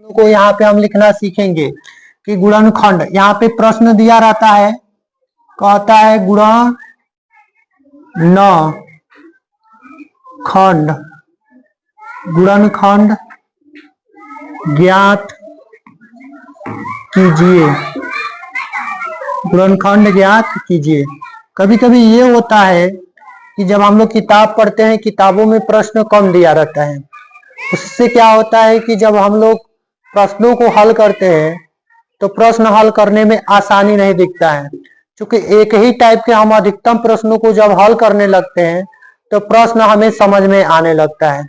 को यहाँ पे हम लिखना सीखेंगे कि गुणनखंड, यहाँ पे प्रश्न दिया रहता है, कहता है गुणन खंड, गुणनखंड ज्ञात कीजिए, गुणनखंड ज्ञात कीजिए। कभी कभी ये होता है कि जब हम लोग किताब पढ़ते हैं, किताबों में प्रश्न कम दिया रहता है, उससे क्या होता है कि जब हम लोग प्रश्नों को हल करते हैं तो प्रश्न हल करने में आसानी नहीं दिखता है, क्योंकि एक ही टाइप के हम अधिकतम प्रश्नों को जब हल करने लगते हैं तो प्रश्न हमें समझ में आने लगता है।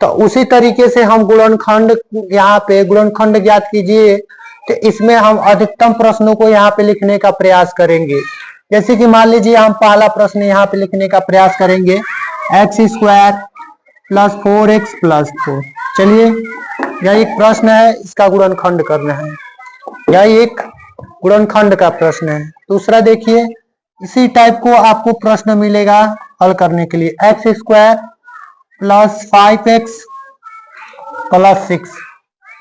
तो उसी तरीके से हम गुणनखंड, यहाँ पे गुणनखंड ज्ञात कीजिए, तो इसमें हम अधिकतम प्रश्नों को यहाँ पे लिखने का प्रयास करेंगे। जैसे कि मान लीजिए हम पहला प्रश्न यहाँ पे लिखने का प्रयास करेंगे, x square plus 4x plus 4। चलिए, यह एक प्रश्न है, इसका गुणनखंड करना है, यह एक गुणनखंड का प्रश्न है। दूसरा देखिए, इसी टाइप को आपको प्रश्न मिलेगा हल करने के लिए, x square plus 5x plus 6,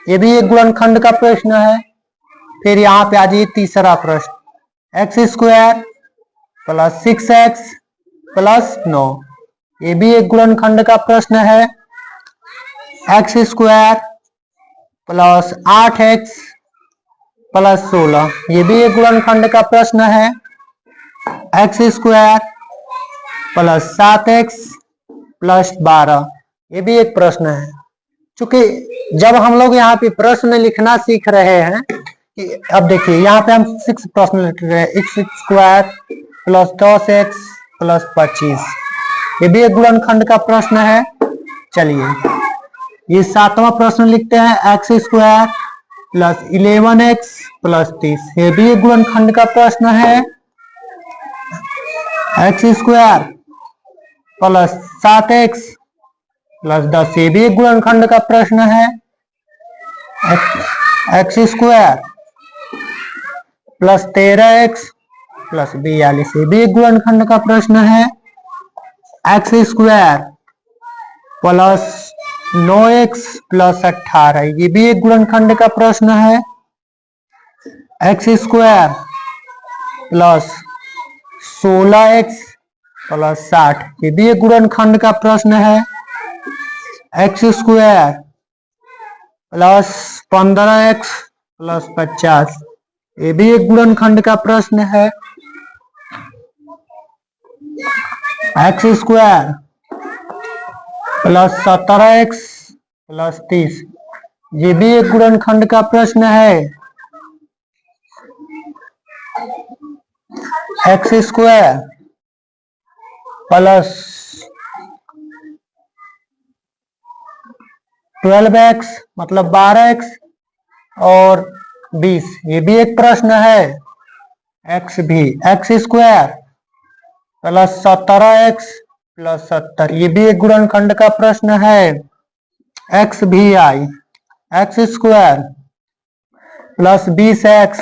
ये भी एक गुणनखंड का प्रश्न है। फिर यहाँ पे आ जाइए तीसरा प्रश्न, x square plus 6x plus 9, ये भी एक गुणनखंड का प्रश्न है। X square plus 8x plus 16, ये भी एक गुणनखंड का प्रश्न है। X square plus 7x plus 12, ये भी एक प्रश्न है। क्योंकि जब हम लोग यहाँ पे प्रश्न लिखना सीख रहे हैं, कि अब देखिए यहाँ पे हम 6 प्रश्न लिख रहे हैं, x square plus 10x plus 25, ये भी एक गुणनखंड का प्रश्न है। चलिए, ये 7वां प्रश्न लिखते हैं, x square plus 11x plus 30, ये भी एक गुणनखंड का प्रश्न है। X square plus 7x plus 10, ये भी एक गुणनखंड का प्रश्न है। X square plus 13x plus 42, ये भी एक गुणनखंड का प्रश्न है। X square plus 9x plus 18, ये भी एक गुणनखंड का प्रश्न है। X square plus 16x plus 60, ये भी एक गुणनखंड का प्रश्न है। X square plus 15x plus 50, ये भी एक गुणनखंड का प्रश्न है। X square plus 17x plus 30, ये भी एक गुणनखंड का प्रश्न है। एक्स स्क्वायर प्लस 12x मतलब 12x और 20, ये भी एक प्रश्न है। X square plus 17x plus 70, ये भी एक गुणनखंड का प्रश्न है। X square plus 20x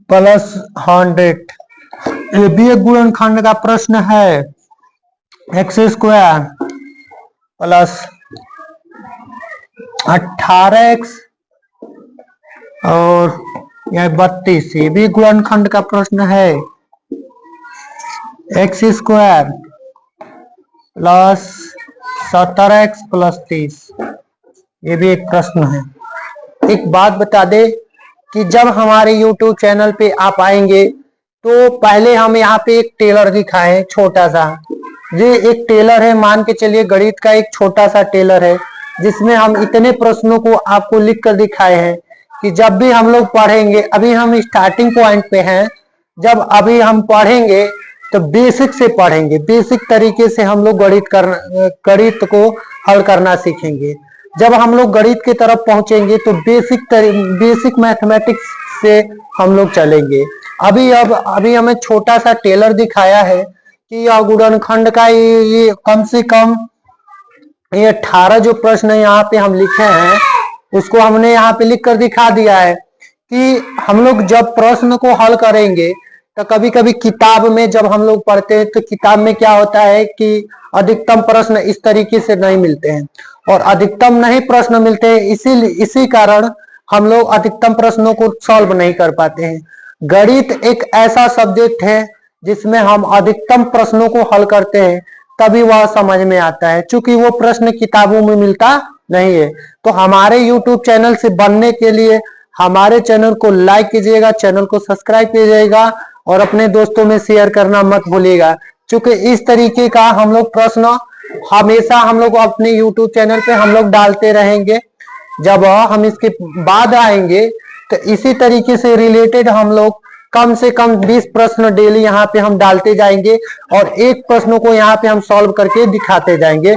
plus 100, ये भी एक गुणनखंड का प्रश्न है। एक्स स्क्वायर प्लस 18x और यह 32, ये भी गुणनखंड का प्रश्न है। X square plus 17x plus 30, ये भी एक प्रश्न है। एक बात बता दे कि जब हमारे YouTube चैनल पे आप आएंगे तो पहले हम यहाँ पे एक टेलर दिखाए छोटा सा, ये एक टेलर है, मान के चलिए गणित का एक छोटा सा टेलर है, जिसमें हम इतने प्रश्नों को आपको लिख कर दिखाए हैं कि जब भी हम लोग पढ़ेंगे, अभी हम स्टार्टिंग पॉइंट पे हैं, जब अभी हम पढ़ेंगे तो बेसिक से पढ़ेंगे, बेसिक तरीके से हम लोग गणित को हल करना सीखेंगे। जब हम लोग गणित की तरफ पहुंचेंगे तो बेसिक मैथमेटिक्स से हम लोग चलेंगे। अभी हमें छोटा सा टेलर दिखाया है कि यह गुणनखंड का ये कम से कम ये 18 जो प्रश्न यहाँ पे हम लिखे हैं, उसको हमने यहाँ पे लिख कर दिखा दिया है कि हम लोग जब प्रश्न को हल करेंगे तो कभी कभी किताब में जब हम लोग पढ़ते हैं तो किताब में क्या होता है कि अधिकतम प्रश्न इस तरीके से नहीं मिलते हैं, और अधिकतम नहीं प्रश्न मिलते हैं, इसी कारण हम लोग अधिकतम प्रश्नों को सॉल्व नहीं कर पाते हैं। गणित एक ऐसा सब्जेक्ट है जिसमें हम अधिकतम प्रश्नों को हल करते हैं, तभी वह समझ में आता है, क्योंकि वो प्रश्न किताबों में मिलता नहीं है। तो हमारे YouTube चैनल से बनने के लिए हमारे चैनल को लाइक कीजिएगा, चैनल को सब्सक्राइब कीजिएगा और अपने दोस्तों में शेयर करना मत भूलिएगा, क्योंकि इस तरीके का हम लोग प्रश्न हमेशा हम लोग अपने YouTube चैनल पे हम लोग डालते रहेंगे। जब हम इसके बाद आएंगे तो इसी तरीके से रिलेटेड हम लोग कम से कम 20 प्रश्न डेली यहाँ पे हम डालते जाएंगे और एक प्रश्नों को यहाँ पे हम सॉल्व करके दिखाते जाएंगे।